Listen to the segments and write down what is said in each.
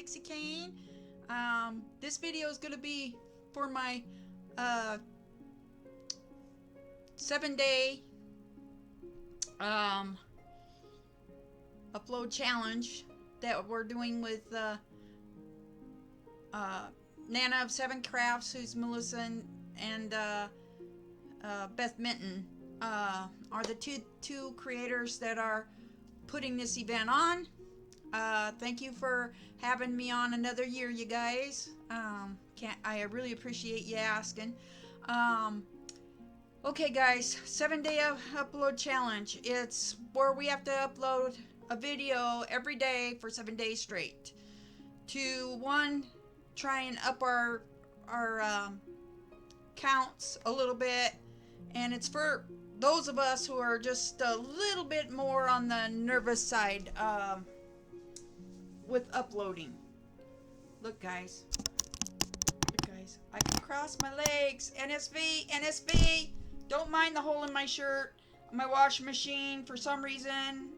Dixie Kane. This video is going to be for my 7-day upload challenge that we're doing with Nana of 7 Crafts, who's Melissa, and Beth Minton are the two creators that are putting this event on. Thank you for having me on another year, you guys. I really appreciate you asking. Okay guys, 7-day upload challenge. It's where we have to upload a video every day for 7 days straight to try and up our counts a little bit, and it's for those of us who are just a little bit more on the nervous side with uploading. Look guys, I can cross my legs. NSV, don't mind the hole in my shirt. My washing machine, for some reason,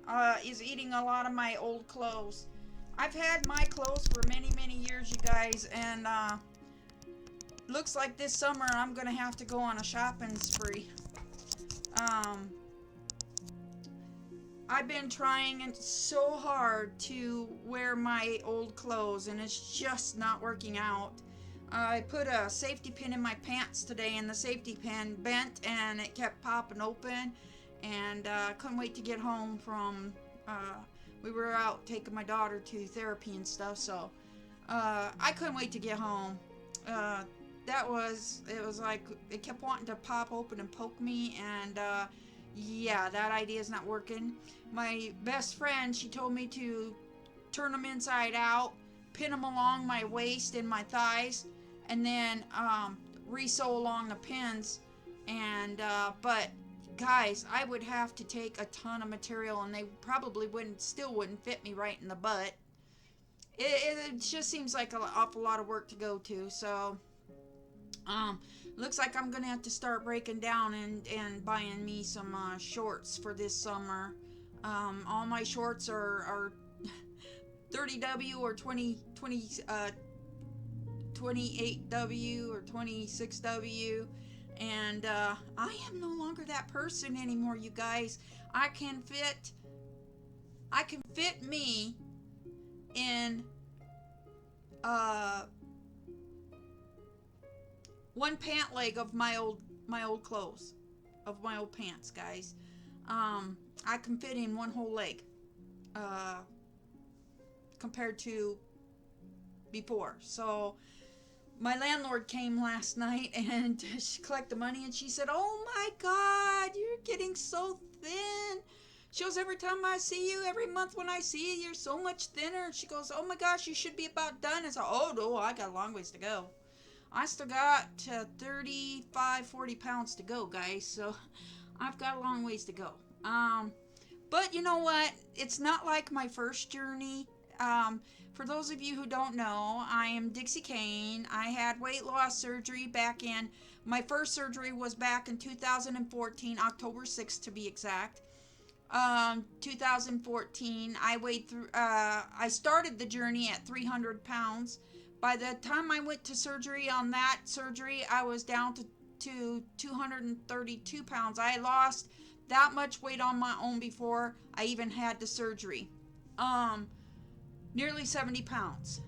is eating a lot of my old clothes. I've had my clothes for many years, you guys, and looks like this summer I'm gonna have to go on a shopping spree. I've been trying so hard to wear my old clothes, and it's just not working out. I put a safety pin in my pants today, and the safety pin bent and it kept popping open, and couldn't wait to get home from we were out taking my daughter to therapy and stuff, so I couldn't wait to get home. It was like it kept wanting to pop open and poke me, and yeah, that idea is not working. My best friend, she told me to turn them inside out, pin them along my waist and my thighs, and then re-sew along the pins. And but guys, I would have to take a ton of material, and they probably still wouldn't fit me right in the butt. It just seems like an awful lot of work to go to. So looks like I'm gonna have to start breaking down and buying me some shorts for this summer. All my shorts are 30W or 28W or 26W, and I am no longer that person anymore, you guys. I can fit me in one pant leg of my old clothes, of my old pants, guys. I can fit in one whole leg compared to before. So my landlord came last night, and she collected money, and she said, "Oh my God, you're getting so thin." She goes, "Every time I see you, every month when I see you, you're so much thinner." And she goes, "Oh my gosh, you should be about done." I said, "Oh no, I got a long ways to go. I still got 40 pounds to go, guys. So I've got a long ways to go." But you know what? It's not like my first journey. For those of you who don't know, I am Dixie Kane. I had weight loss surgery my first surgery was back in 2014, October 6th to be exact. 2014, I started the journey at 300 pounds. By the time I went to surgery on that surgery, I was down to 232 pounds. I lost that much weight on my own before I even had the surgery. Nearly 70 pounds.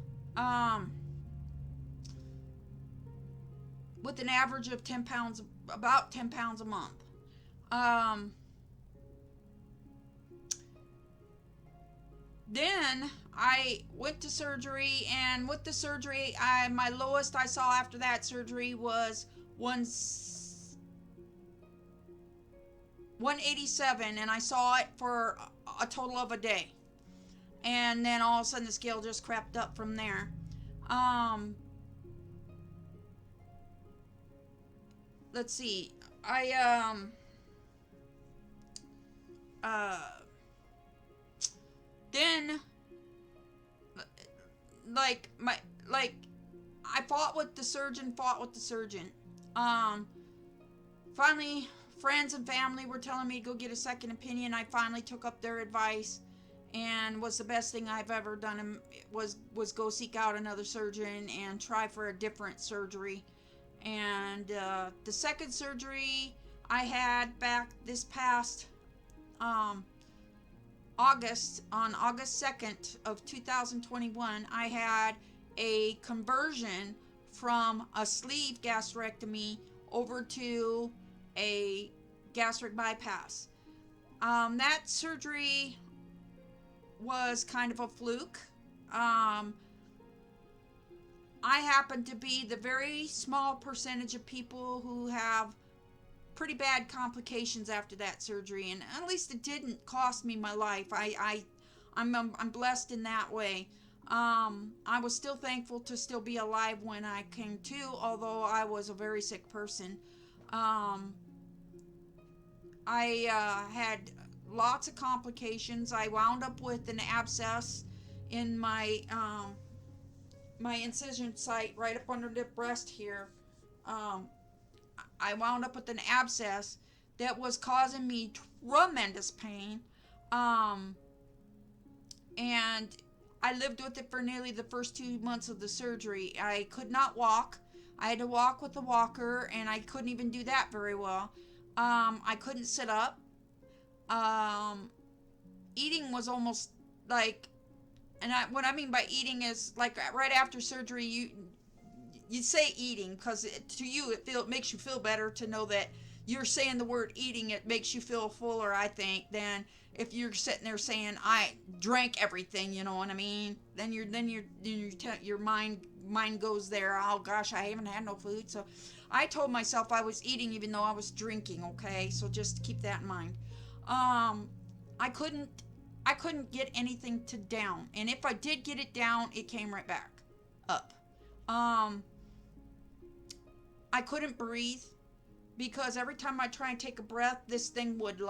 With an average of 10 pounds, about 10 pounds a month. Then I went to surgery, and with the surgery, my lowest I saw after that surgery was 187, and I saw it for a total of a day. And then all of a sudden the scale just crept up from there. Let's see. Then I fought with the surgeon. Finally, friends and family were telling me to go get a second opinion. I finally took up their advice, and was the best thing I've ever done. Was go seek out another surgeon and try for a different surgery. And the second surgery I had back this past August, on August 2nd of 2021, I had a conversion from a sleeve gastrectomy over to a gastric bypass. That surgery was kind of a fluke. I happen to be the very small percentage of people who have pretty bad complications after that surgery, and at least it didn't cost me my life. I'm blessed in that way. I was still thankful to still be alive when I came to, although I was a very sick person. I had lots of complications. I wound up with an abscess in my my incision site right up under the breast here. I wound up with an abscess that was causing me tremendous pain. And I lived with it for nearly the first 2 months of the surgery. I could not walk. I had to walk with a walker, and I couldn't even do that very well. I couldn't sit up. Eating was almost like, and what I mean by eating is like right after surgery, you say eating because to you it makes you feel better to know that you're saying the word eating. It makes you feel fuller, I think, than if you're sitting there saying I drank everything. You know what I mean? Then your mind goes there. Oh gosh, I haven't had no food. So I told myself I was eating even though I was drinking. Okay, so just keep that in mind. I couldn't get anything to down, and if I did get it down, it came right back up. I couldn't breathe because every time I try and take a breath, this thing would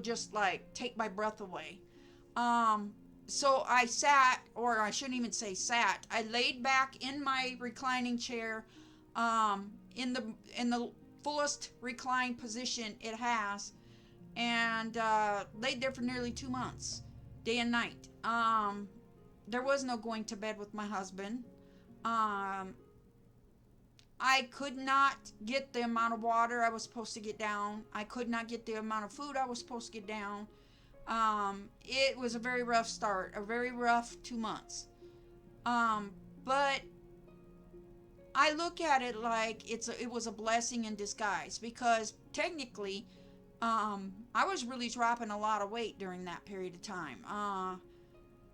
just take my breath away. So I sat, or I shouldn't even say sat. I laid back in my reclining chair, in the fullest reclined position it has, and laid there for nearly 2 months, day and night. There was no going to bed with my husband. I could not get the amount of water I was supposed to get down. I could not get the amount of food I was supposed to get down. It was a very rough start, a very rough 2 months. But I look at it like it was a blessing in disguise, because technically, I was really dropping a lot of weight during that period of time,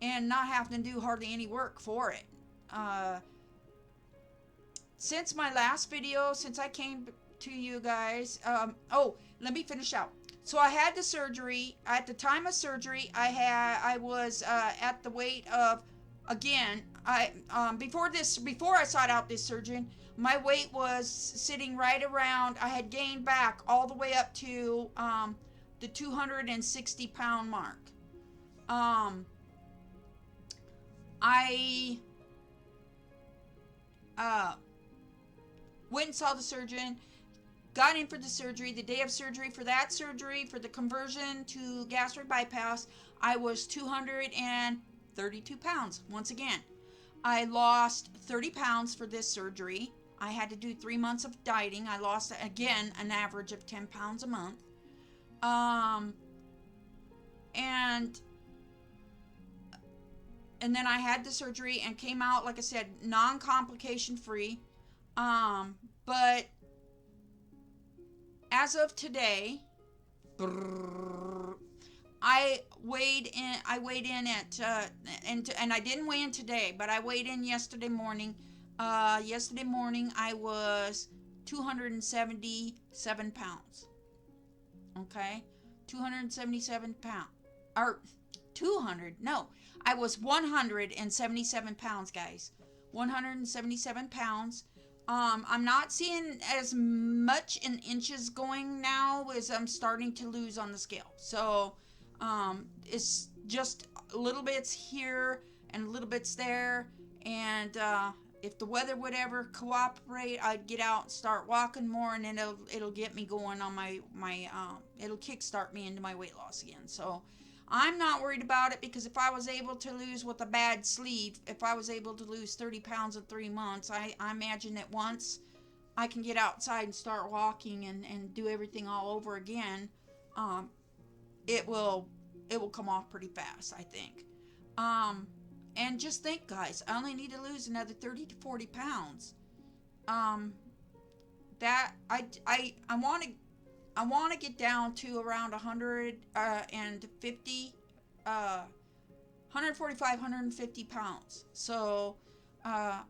and not having to do hardly any work for it. Since my last video, since I came to you guys, let me finish out. So I had the surgery. At the time of surgery, I was at the weight of, again, before I sought out this surgeon, my weight was sitting right around, I had gained back all the way up to the 260 pound mark. I went and saw the surgeon, got in for the surgery. The day of surgery, for the conversion to gastric bypass, I was 232 pounds. Once again, I lost 30 pounds for this surgery. I had to do 3 months of dieting. I lost, again, an average of 10 pounds a month. And then I had the surgery and came out, like I said, non-complication free. But as of today, I weighed in at, and I didn't weigh in today, but I weighed in yesterday morning. Yesterday morning I was 277 pounds. Okay? 277 pounds. I was 177 pounds, guys. 177 pounds. I'm not seeing as much in inches going now as I'm starting to lose on the scale. So, it's just little bits here and little bits there. And, if the weather would ever cooperate, I'd get out and start walking more, and then it'll get me going on my it'll kickstart me into my weight loss again. So, I'm not worried about it because if I was able to lose with a bad sleeve, if I was able to lose 30 pounds in 3 months, I imagine that once I can get outside and start walking and do everything all over again, um, it will come off pretty fast, I think. Um, and just think, guys, I only need to lose another 30 to 40 pounds. Um, that I want to get down to around 150, 145, 150 pounds. So, uh,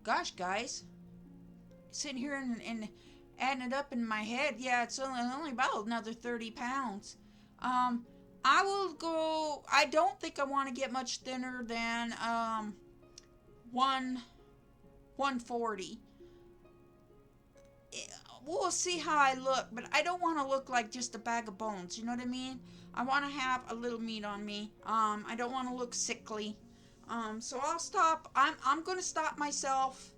gosh, guys, sitting here and adding it up in my head, yeah, it's only about another 30 pounds. Um, I will go. I don't think I want to get much thinner than one 140. We'll see how I look, but I don't want to look like just a bag of bones. You know what I mean? I want to have a little meat on me. I don't want to look sickly. So I'll stop. I'm going to stop myself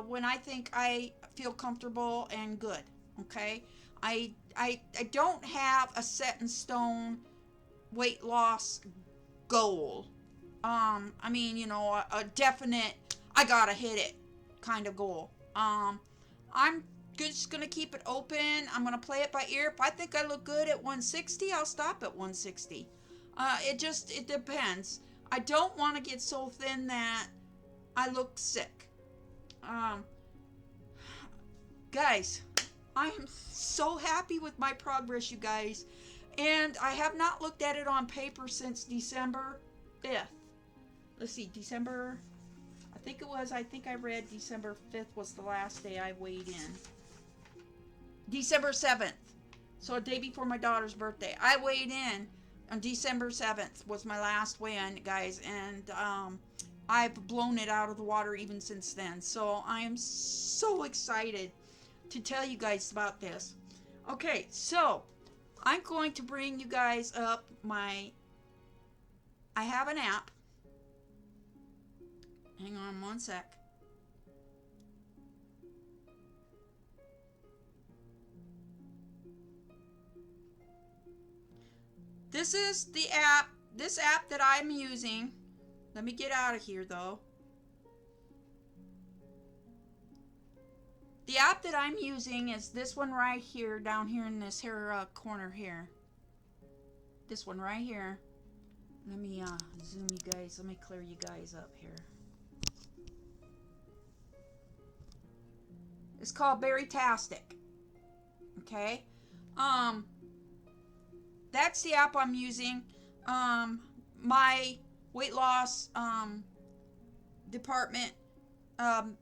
when I think I feel comfortable and good. Okay. I don't have a set in stone weight loss goal. I mean, a definite, I gotta hit it kind of goal. I'm just gonna keep it open. I'm gonna play it by ear. If I think I look good at 160, I'll stop at 160. It depends. I don't want to get so thin that I look sick. Um, Guys, I am so happy with my progress, you guys. And I have not looked at it on paper since December 5th. Let's see, I think I read December 5th was the last day I weighed in. December 7th. So a day before my daughter's birthday. I weighed in on December 7th was my last weigh-in, guys. And I've blown it out of the water even since then. So I am so excited to tell you guys about this. Okay, so I'm going to bring you guys up I have an app. Hang on one sec. This is this app that I'm using. Let me get out of here though. The app that I'm using is this one right here, down here in this here corner here. This one right here. Let me zoom you guys. Let me clear you guys up here. It's called Berrytastic. Okay. That's the app I'm using. My weight loss department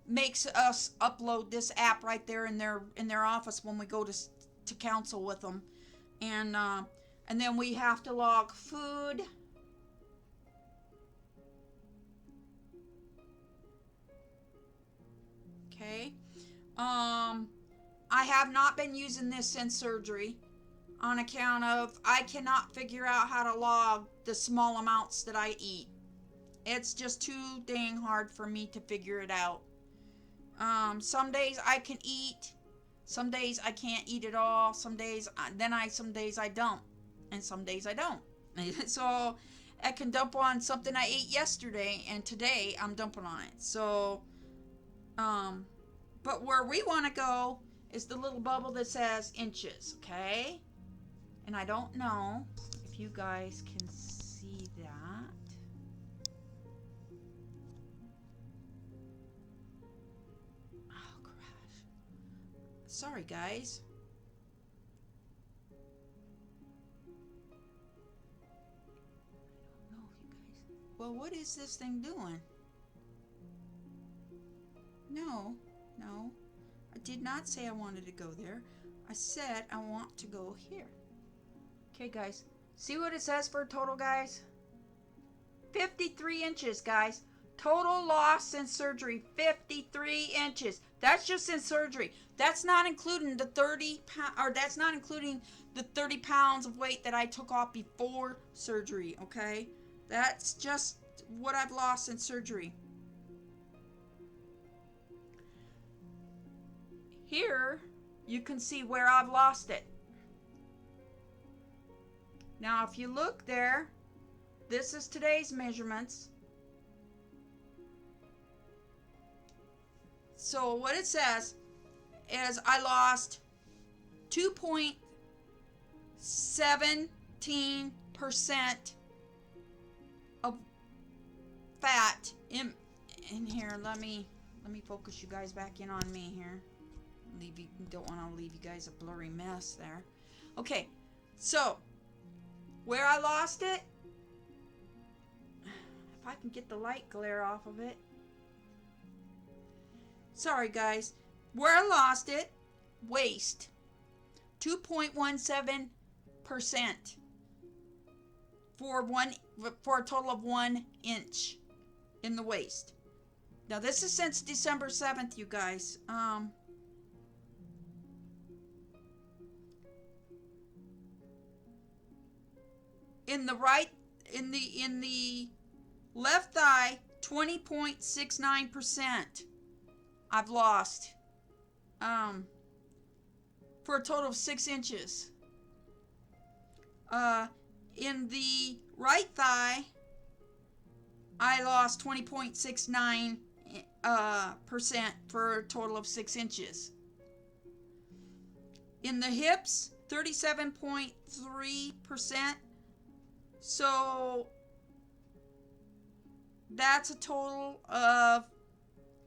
makes us upload this app right there in their office when we go to counsel with them, and then we have to log food. Okay. I have not been using this since surgery on account of I cannot figure out how to log the small amounts that I eat. It's just too dang hard for me to figure it out. Some days I can eat, some days I can't eat at all, some days I don't, and some days I don't. So I can dump on something I ate yesterday, and today I'm dumping on it. So, but where we want to go is the little bubble that says inches, okay? And I don't know if you guys can see that. Oh, gosh. Sorry, guys. I don't know if you guys... Well, what is this thing doing? No. I did not say I wanted to go there. I said I want to go here. Okay, guys. See what it says for total, guys? 53 inches, guys. Total loss since surgery, 53 inches. That's just in surgery. That's not including the 30 pound, or that's not including the 30 pounds of weight that I took off before surgery, okay? That's just what I've lost in surgery. Here, you can see where I've lost it. Now, if you look there, this is today's measurements. So what it says is I lost 2.17% of fat in here. Let me focus you guys back in on me here. Don't want to leave you guys a blurry mess there. Okay, so where I lost it, if I can get the light glare off of it. Sorry guys, where I lost it, waist, 2.17% for a total of 1 inch in the waist. Now this is since December 7th, you guys. In the left thigh, 20.69%. I've lost for a total of 6 inches. In the right thigh, I lost 20.69% for a total of 6 inches. In the hips, 37.3%. So that's a total of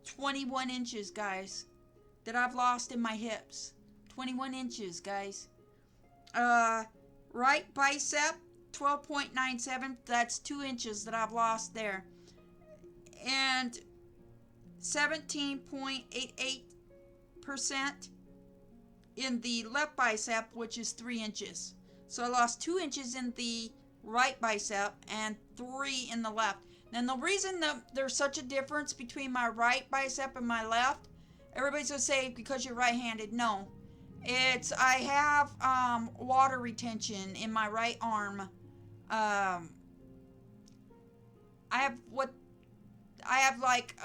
21 inches, guys, that I've lost in my hips. 21 inches, guys. Right bicep, 12.97. That's 2 inches that I've lost there. And 17.88% in the left bicep, which is 3 inches. So I lost 2 inches in the right bicep and 3 in the left. And the reason that there's such a difference between my right bicep and my left, everybody's gonna say because you're right-handed. No, it's I have water retention in my right arm. I have like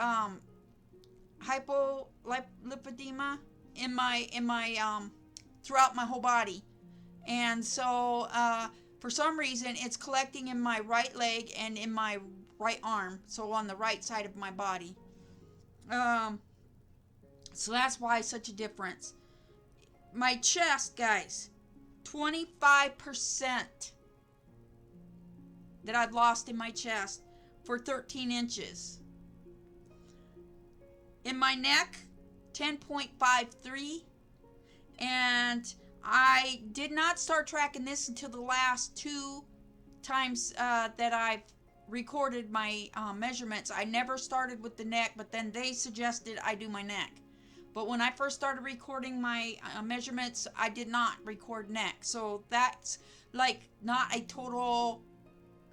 hypolipidemia in my throughout my whole body, and so for some reason it's collecting in my right leg and in my right arm, so on the right side of my body. So that's why such a difference. My chest, guys, 25% that I've lost in my chest for 13 inches. In my neck, 10.53, and I did not start tracking this until the last 2 times that I've recorded my measurements. I never started with the neck, but then they suggested I do my neck. But when I first started recording my measurements, I did not record neck. So that's like not a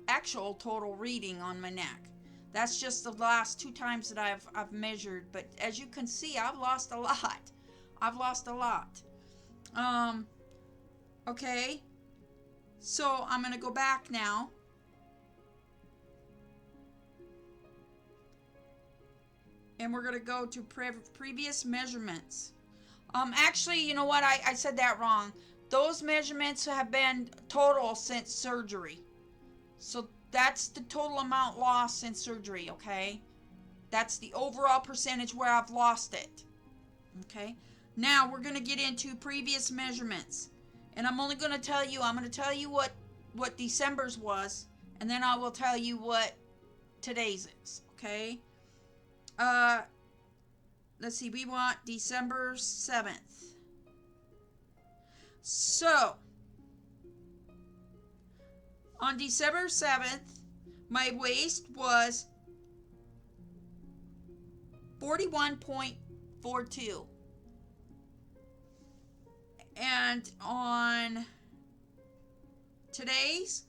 actual total reading on my neck. That's just the last 2 times that I've measured. But as you can see, I've lost a lot. I've lost a lot. Okay. So I'm going to go back now. And we're going to go to previous measurements. Actually, you know what? I said that wrong. Those measurements have been total since surgery. So that's the total amount lost since surgery, okay? That's the overall percentage where I've lost it. Okay? Now we're going to get into previous measurements. And I'm only going to tell you, what December's was. And then I will tell you what today's is, okay? Let's see, we want December 7th. So, on December 7th, my waist was 41.42. And on today's,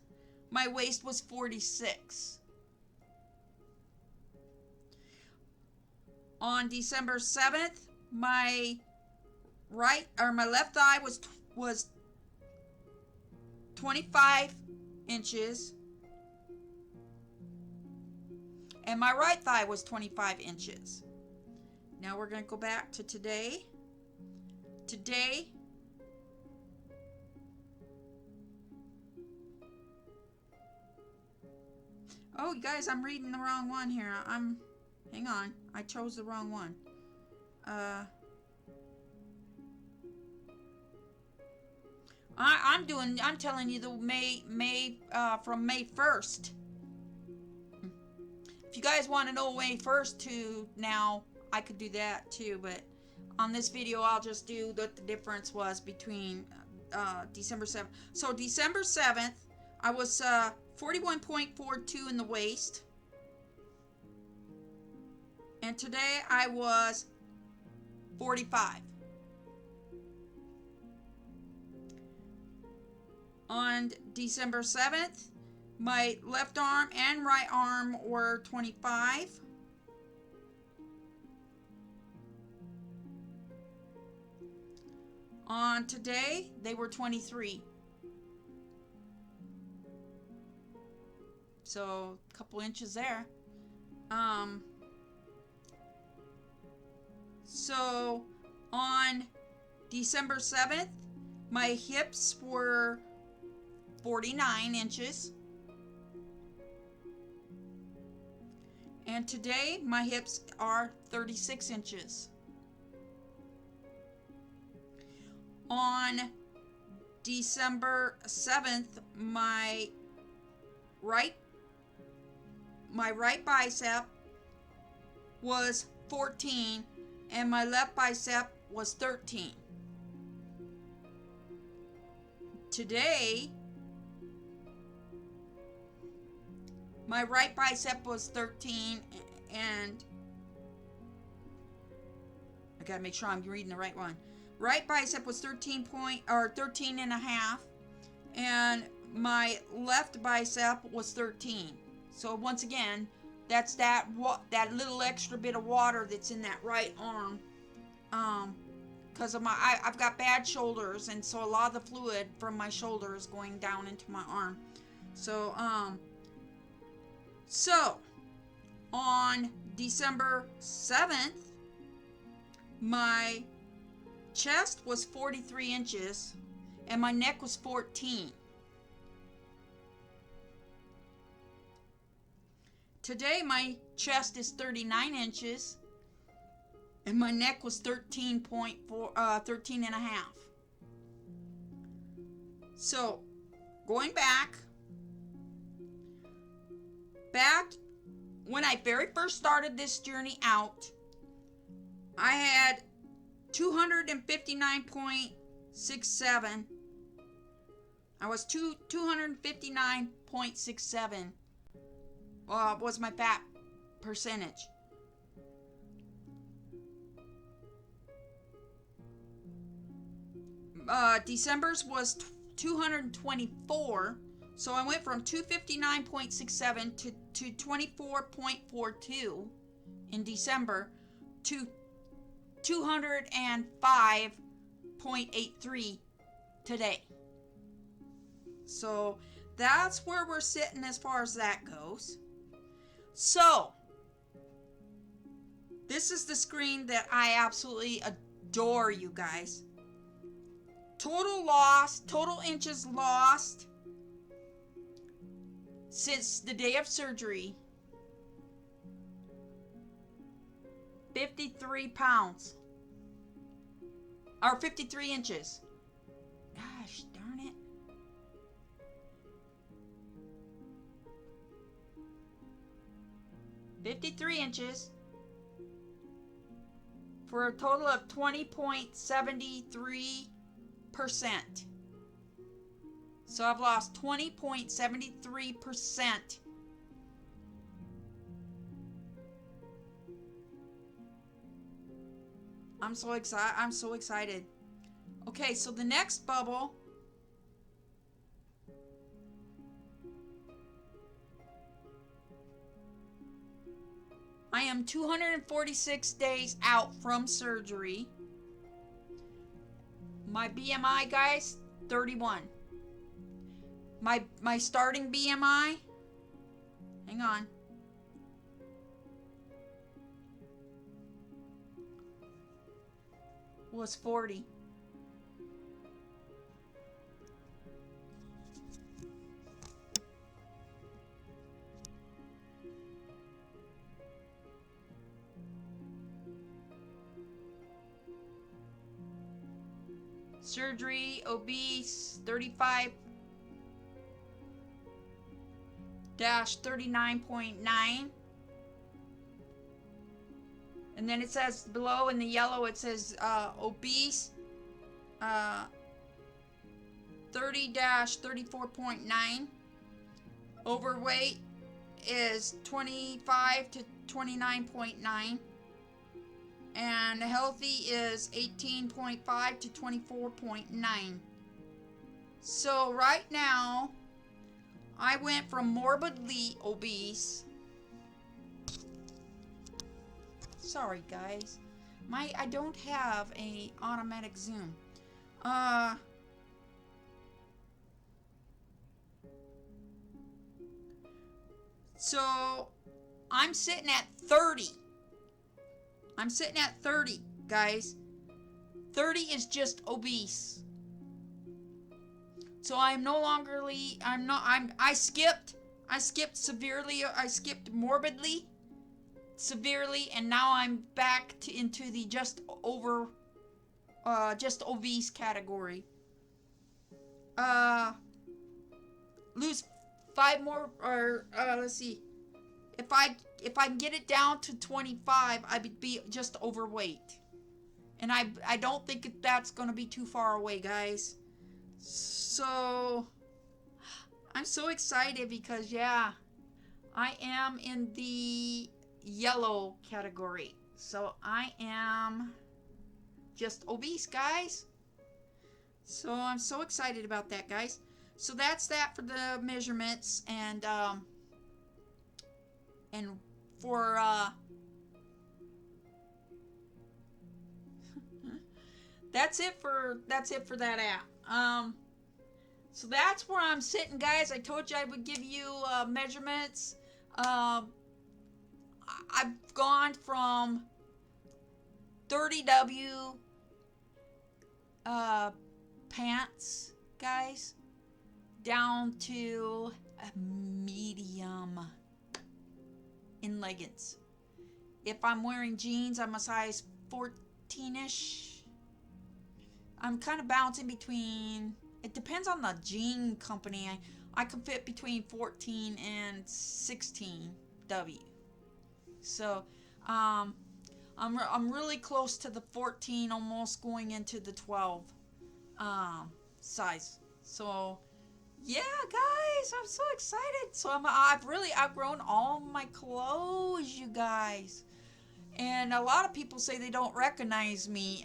my waist was 46. On December 7th, my my left thigh was 25 inches, and my right thigh was 25 inches. Now we're going to go back to today. Today, oh, you guys, I'm reading the wrong one here. Hang on. I chose the wrong one. I'm telling you the from May 1st. If you guys want to know May 1st to now, I could do that too, but on this video I'll just do what the difference was between December 7th. So December 7th, I was 41.42 in the waist. And today I was 45. On December 7th, my left arm and right arm were 25. On today, they were 23. So, a couple inches there. So, on December 7th, my hips were 49 inches. And today, my hips are 36 inches. On December 7th, my right bicep was 14 and my left bicep was 13. Today, my right bicep was 13 and I gotta make sure I'm reading the right one. Right bicep was 13 and a half, and my left bicep was 13. So once again, that's that little extra bit of water that's in that right arm, because of I've got bad shoulders, and so a lot of the fluid from my shoulder is going down into my arm. So on December 7th, my chest was 43 inches and my neck was 14. Today my chest is 39 inches and my neck was 13 and a half. So going back when I very first started this journey out, I had 259.67. I was 259.67 was my fat percentage. December's was 224, so I went from 259.67 to 24.42 in December to 205.83 today. So that's where we're sitting as far as that goes. So this is the screen that I absolutely adore, you guys. Total loss, total inches lost since the day of surgery. 53 pounds. Or 53 inches. Gosh darn it. $53 inches for a total of 20.73%. So I've lost 20.73%. I'm so excited. Okay, so the next bubble I am 246 days out from surgery. My BMI, guys, 31. My starting BMI, hang on, was 40. Surgery, obese, 35-39.9. And then it says below in the yellow, it says obese, 30-34.9. Overweight is 25 to 29.9. And healthy is 18.5 to 24.9. So right now, I went from morbidly obese. Sorry guys, I don't have a automatic zoom. So I'm sitting at 30. I'm sitting at 30, guys. 30 is just obese. So I skipped severely, I skipped morbidly, severely, and now I'm back into the just obese category. Lose 5 more, or let's see. If I can get it down to 25, I would be just overweight. And I don't think that's going to be too far away, guys. So I'm so excited because, yeah, I am in the yellow category. So I am just obese, guys. So I'm so excited about that, guys. So that's that for the measurements, and for that's it for that app. So that's where I'm sitting, guys. I told you I would give you measurements. I've gone from 30W pants, guys, down to a medium in leggings. If I'm wearing jeans, I'm a size 14-ish. I'm kind of bouncing between, it depends on the jean company. I can fit between 14 and 16W. So, I'm really close to the 14, almost going into the 12 size. So, yeah, guys, I'm so excited. So I've really outgrown all my clothes, you guys. And a lot of people say they don't recognize me.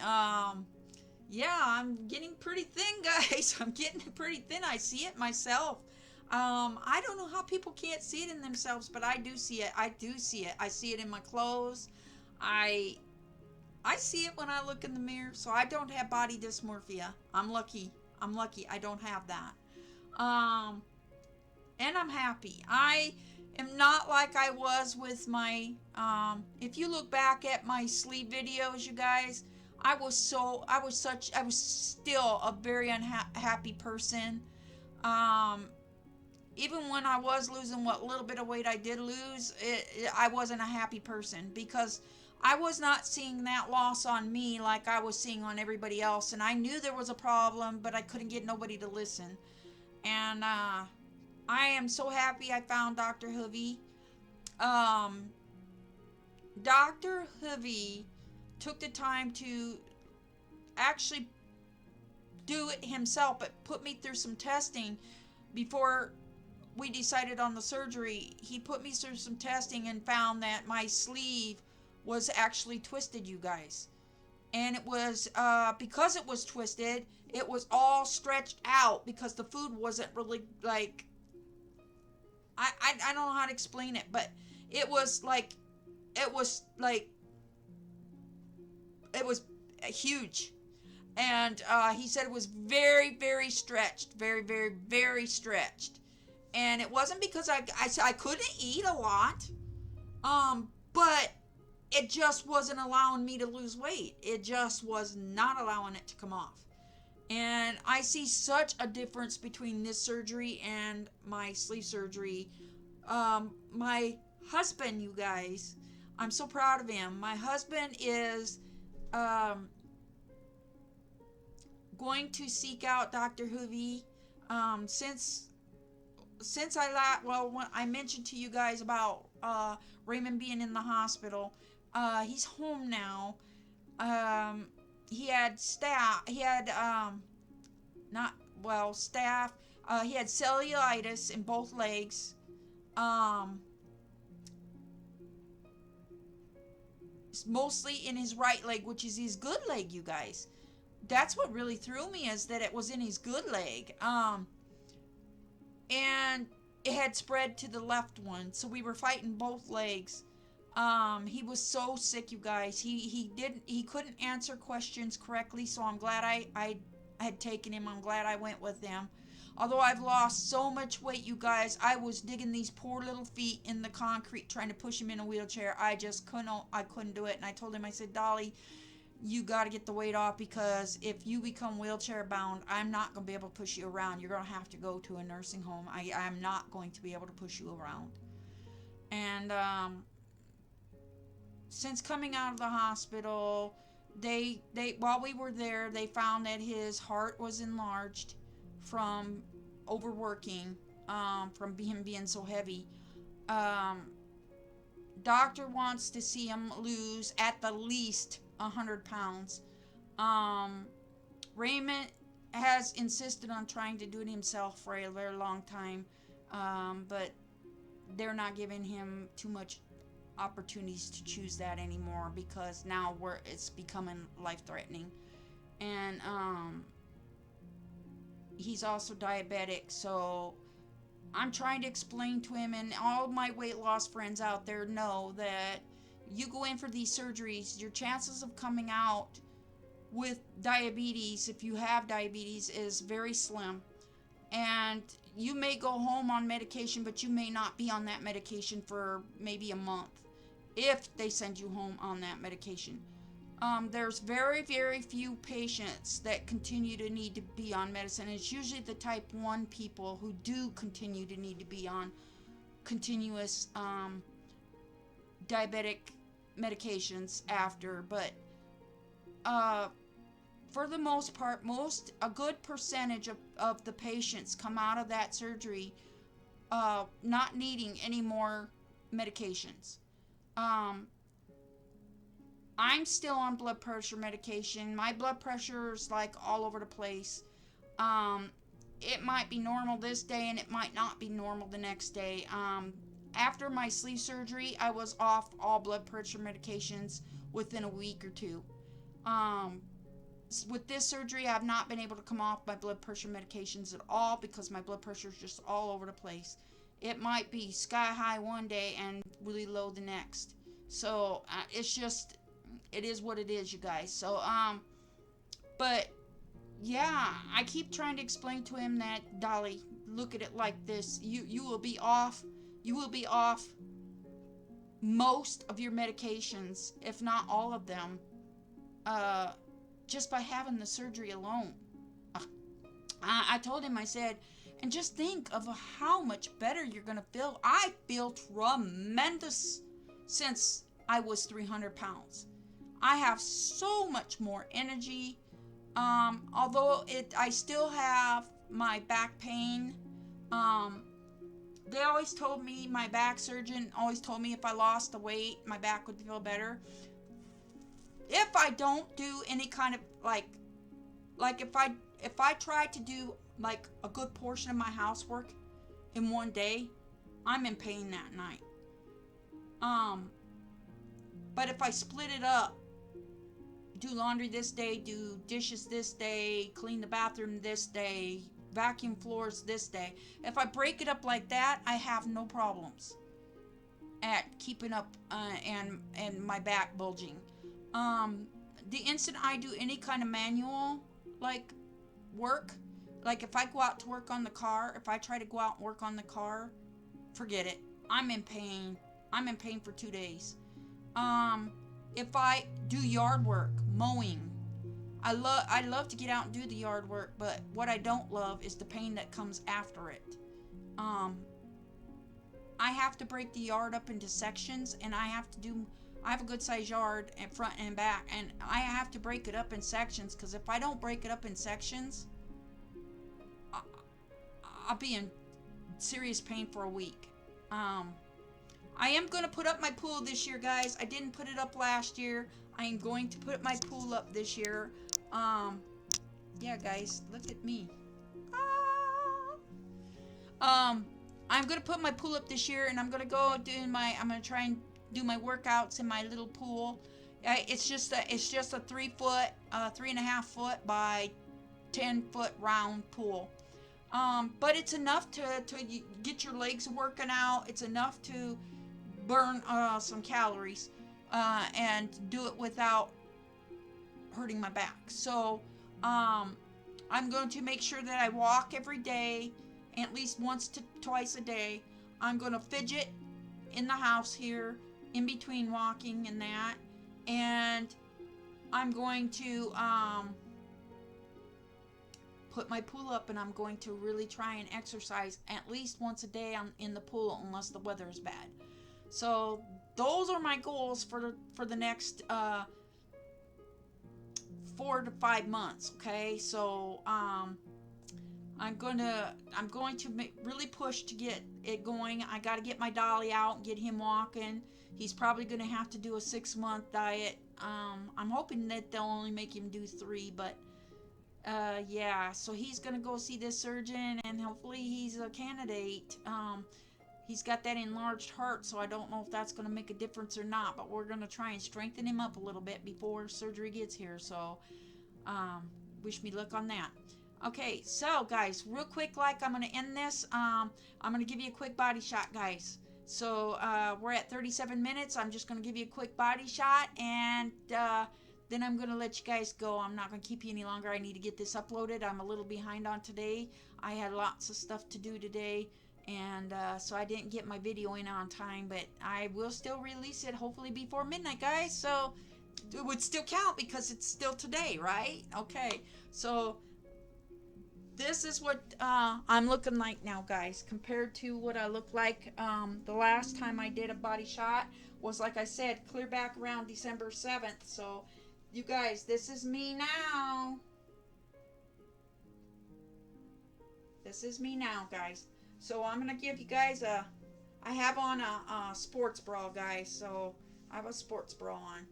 Yeah, I'm getting pretty thin, guys. I'm getting pretty thin. I see it myself. I don't know how people can't see it in themselves, but I do see it. I do see it. I see it in my clothes. I see it when I look in the mirror. So I don't have body dysmorphia. I'm lucky. I don't have that. And I'm happy. I am not like I was with my, if you look back at my sleeve videos, you guys, I was still a very unhappy person. Even when I was losing what little bit of weight I did lose, I wasn't a happy person because I was not seeing that loss on me like I was seeing on everybody else. And I knew there was a problem, but I couldn't get nobody to listen. And I am so happy I found Dr. Hoovy. Dr. Hoovy took the time to actually do it himself, but put me through some testing before we decided on the surgery. He put me through some testing and found that my sleeve was actually twisted, you guys. And it was, because it was twisted, it was all stretched out because the food wasn't really, like, I don't know how to explain it, but it was like it was like, it was huge. And he said it was very, very stretched. Very, very, very stretched. And it wasn't because I couldn't eat a lot. But it just wasn't allowing me to lose weight. It just was not allowing it to come off. And I see such a difference between this surgery and my sleeve surgery. My husband, you guys, I'm so proud of him. My husband is going to seek out Dr. Hoovy. Since when I mentioned to you guys about Raymond being in the hospital, he's home now. He had staff. He had staff. He had cellulitis in both legs. Mostly in his right leg, which is his good leg, you guys. That's what really threw me, is that it was in his good leg. And it had spread to the left one, so we were fighting both legs. He was so sick, you guys. He couldn't answer questions correctly, so I'm glad I had taken him. I'm glad I went with him. Although I've lost so much weight, you guys, I was digging these poor little feet in the concrete trying to push him in a wheelchair. I just couldn't do it. And I told him, I said, Dolly, you got to get the weight off, because if you become wheelchair bound, I'm not going to be able to push you around. You're going to have to go to a nursing home. I'm not going to be able to push you around. And since coming out of the hospital, they while we were there, they found that his heart was enlarged from overworking, from him being so heavy. Doctor wants to see him lose at the least 100 pounds. Raymond has insisted on trying to do it himself for a very long time, but they're not giving him too much opportunities to choose that anymore, because now it's becoming life-threatening. And he's also diabetic, so I'm trying to explain to him, and all my weight loss friends out there know that you go in for these surgeries, your chances of coming out with diabetes, if you have diabetes, is very slim. And you may go home on medication, but you may not be on that medication for maybe a month, if they send you home on that medication. There's very, very few patients that continue to need to be on medicine. It's usually the type 1 people who do continue to need to be on continuous diabetic medications after. But for the most part, a good percentage of the patients come out of that surgery not needing any more medications. I'm still on blood pressure medication. My blood pressure is like all over the place. It might be normal this day and it might not be normal the next day. After my sleeve surgery, I was off all blood pressure medications within a week or two. With this surgery, I've not been able to come off my blood pressure medications at all, because my blood pressure is just all over the place. It might be sky high one day and really low the next. So it's just, it is what it is, you guys. So but yeah, I keep trying to explain to him that, Dolly, look at it like this. You will be off most of your medications, if not all of them, just by having the surgery alone. I told him, I said, and just think of how much better you're going to feel. I feel tremendous since I was 300 pounds. I have so much more energy. Although I still have my back pain. They always told me, my back surgeon always told me, if I lost the weight, my back would feel better. If I don't do any kind of like if I try to do like a good portion of my housework in one day, I'm in pain that night. But if I split it up, do laundry this day, do dishes this day, clean the bathroom this day, vacuum floors this day, if I break it up like that, I have no problems. at keeping up and my back bulging. The instant I do any kind of manual like work, like if I go out to work on the car, if I try to go out and work on the car, forget it. I'm in pain. I'm in pain for 2 days. If I do yard work, mowing, I love to get out and do the yard work, but what I don't love is the pain that comes after it. Um, I have to break the yard up into sections, and I have a good sized yard in front and back, and I have to break it up in sections, because if I don't break it up in sections, I'll be in serious pain for a week. I am going to put up my pool this year, guys. I didn't put it up last year. I am going to put my pool up this year. Yeah, guys, look at me. I'm going to put my pool up this year, and I'm going to I'm going to try and do my workouts in my little pool. It's just a 3-foot, 3.5 foot by 10-foot round pool. But it's enough to get your legs working out. It's enough to burn some calories and do it without hurting my back. So I'm going to make sure that I walk every day, at least once to twice a day. I'm going to fidget in the house here in between walking and that, and I'm going to put my pool up, and I'm going to really try and exercise at least once a day in the pool, unless the weather is bad. So those are my goals for the next 4 to 5 months. Okay, so I'm going to really push to get it going. I got to get my dolly out and get him walking. He's probably going to have to do a 6-month diet. I'm hoping that they'll only make him do 3, but yeah, so he's gonna go see this surgeon, and hopefully he's a candidate. He's got that enlarged heart, so I don't know if that's gonna make a difference or not, but we're gonna try and strengthen him up a little bit before surgery gets here. So wish me luck on that. Okay, so guys, real quick, like, I'm gonna end this. I'm gonna give you a quick body shot, guys. So we're at 37 minutes. I'm just gonna give you a quick body shot, and then I'm going to let you guys go. I'm not going to keep you any longer. I need to get this uploaded. I'm a little behind on today. I had lots of stuff to do today, and so I didn't get my video in on time, but I will still release it hopefully before midnight, guys. So it would still count because it's still today, right? Okay, so this is what I'm looking like now, guys, compared to what I looked like the last time I did a body shot was, like I said, clear back around December 7th. So you guys, this is me now. This is me now, guys. So I'm going to give you guys I have on a sports bra, guys. So I have a sports bra on.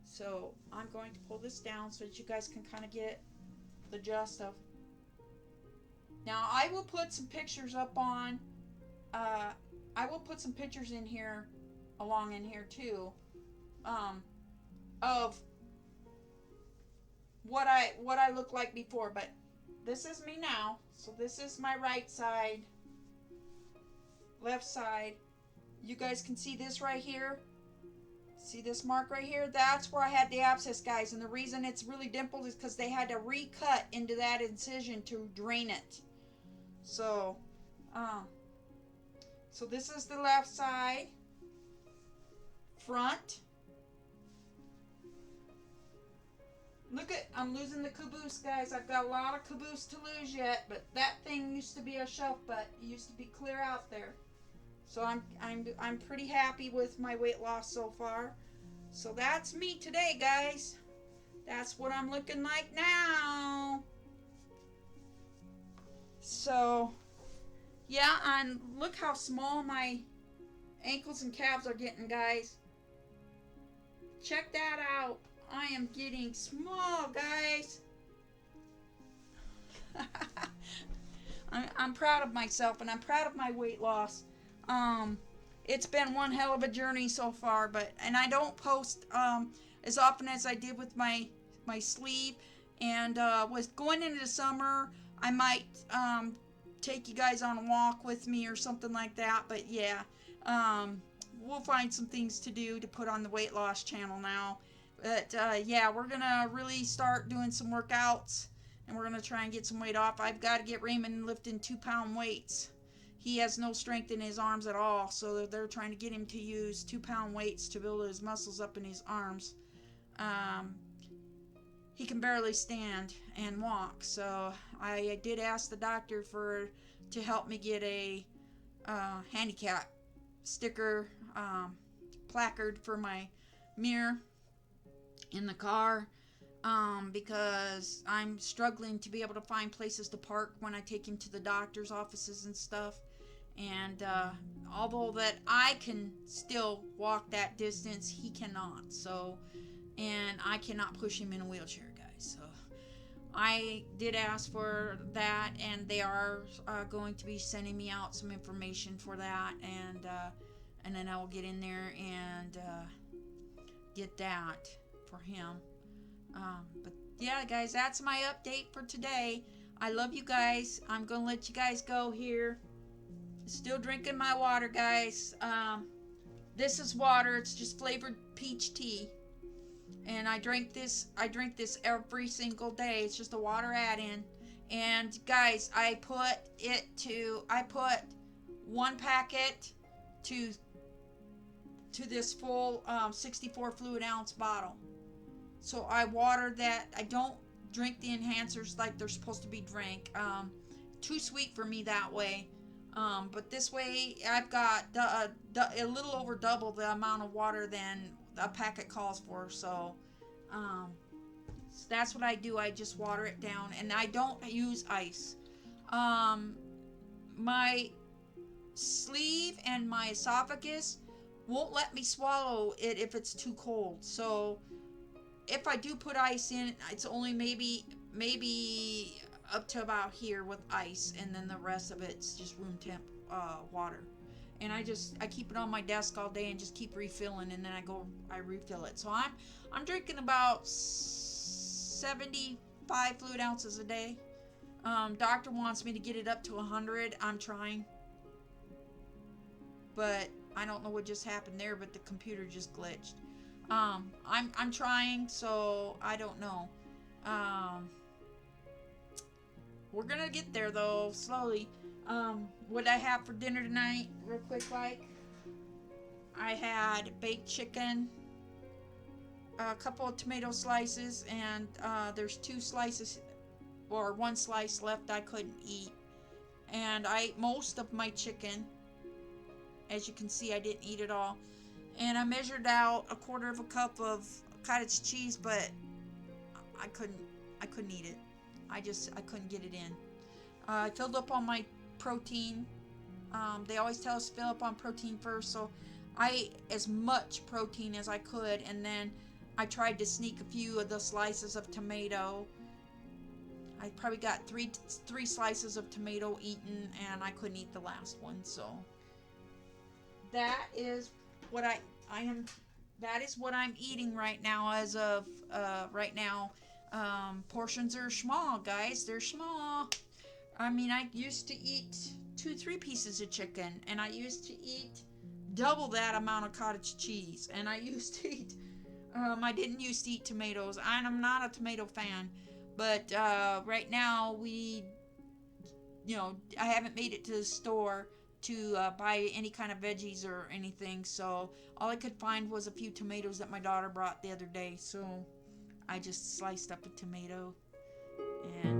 So I'm going to pull this down so that you guys can kind of get the gist of. Now I will put some pictures up on, I will put some pictures in here, along in here too, of what I look like before, but this is me now. So this is my right side, left side. You guys can see this right here. See this mark right here? That's where I had the abscess, guys. And the reason it's really dimpled is because they had to recut into that incision to drain it. So, so this is the left side, front. Look at, I'm losing the caboose, guys. I've got a lot of caboose to lose yet, but that thing used to be a shelf butt. It used to be clear out there. So I'm pretty happy with my weight loss so far. So that's me today, guys. That's what I'm looking like now. So, yeah, and look how small my ankles and calves are getting, guys. Check that out. I am getting small, guys. I'm proud of myself, and I'm proud of my weight loss. It's been one hell of a journey so far, and I don't post as often as I did with my sleeve, and with going into the summer, I might take you guys on a walk with me or something like that. But yeah, we'll find some things to do to put on the weight loss channel now. But yeah, we're gonna really start doing some workouts, and we're gonna try and get some weight off. I've got to get Raymond lifting 2-pound weights. He has no strength in his arms at all, so they're trying to get him to use 2-pound weights to build his muscles up in his arms. He can barely stand and walk, so I did ask the doctor to help me get a handicap sticker placard for my mirror in the car, because I'm struggling to be able to find places to park when I take him to the doctor's offices and stuff. And although that I can still walk that distance, he cannot. So, and I cannot push him in a wheelchair, guys. So I did ask for that, and they are going to be sending me out some information for that, and then I will get in there and get that for him. But yeah, guys, that's my update for today. I love you guys. I'm gonna let you guys go here. Still drinking my water, guys. This is water. It's just flavored peach tea, and I drink this every single day. It's just a water add-in. And guys, I put 1 packet to this full 64 fluid ounce bottle. So I water that. I don't drink the enhancers like they're supposed to be drank. Too sweet for me that way. But this way I've got a little over double the amount of water than a packet calls for. So that's what I do. I just water it down, and I don't use ice. My sleeve and my esophagus won't let me swallow it if it's too cold. So if I do put ice in, it's only maybe up to about here with ice, and then the rest of it's just room temp water. And I keep it on my desk all day and just keep refilling, and then I refill it. So I'm drinking about 75 fluid ounces a day. Doctor wants me to get it up to 100. I'm trying, but I don't know what just happened there, but the computer just glitched. I'm trying, so I don't know. We're gonna get there though, slowly. What I have for dinner tonight, real quick, I had baked chicken, a couple of tomato slices, and there's 2 slices, or 1 slice left I couldn't eat. And I ate most of my chicken. As you can see, I didn't eat it all. And I measured out 1/4 cup of cottage cheese, but I couldn't eat it. I couldn't get it in. I filled up on my protein. They always tell us to fill up on protein first, so I ate as much protein as I could, and then I tried to sneak a few of the slices of tomato. I probably got three slices of tomato eaten, and I couldn't eat the last one. So that is what that is what I'm eating right now. As of right now, portions are small, guys. They're small. I mean, I used to eat 2-3 pieces of chicken, and I used to eat double that amount of cottage cheese, and I used to eat I didn't used to eat tomatoes, and I'm not a tomato fan. But right now, I haven't made it to the store to buy any kind of veggies or anything, so all I could find was a few tomatoes that my daughter brought the other day. So I just sliced up a tomato and